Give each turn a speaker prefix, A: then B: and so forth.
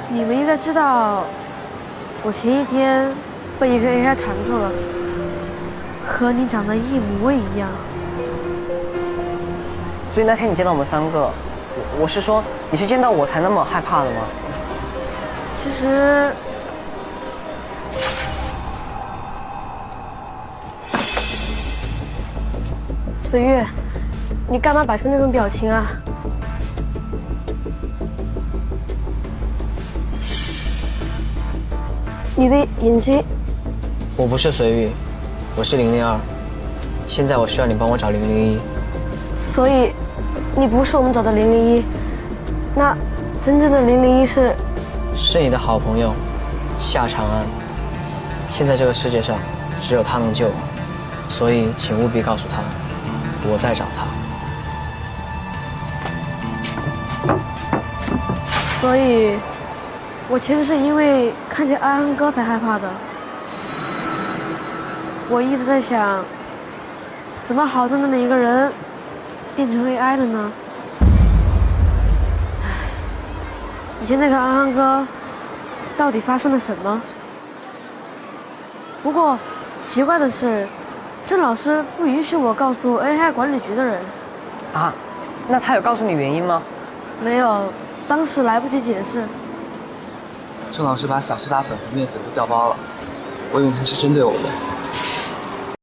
A: 你们应该知道，我前一天被一个 AI 缠住了，和你长得一模一样。
B: 所以那天你见到我们3个，我是说，你是见到我才那么害怕的吗？
A: 其实，岁月，你干嘛摆出那种表情啊？你的眼睛，
B: 我不是随遇，我是002。现在我需要你帮我找001。
A: 所以你不是我们找的001，那真正的001是
B: 你的好朋友夏长安。现在这个世界上只有他能救我，所以请务必告诉他，我在找他。
A: 所以，我其实是因为看见安安哥才害怕的。我一直在想，怎么好端端的一个人变成 AI 了呢？以前那个安安哥到底发生了什么？不过奇怪的是，郑老师不允许我告诉 AI 管理局的人。
B: 啊？那他有告诉你原因吗？
A: 没有，当时来不及解释。
C: 郑老师把小苏打粉和面粉都调包了，我以为他是针对我的。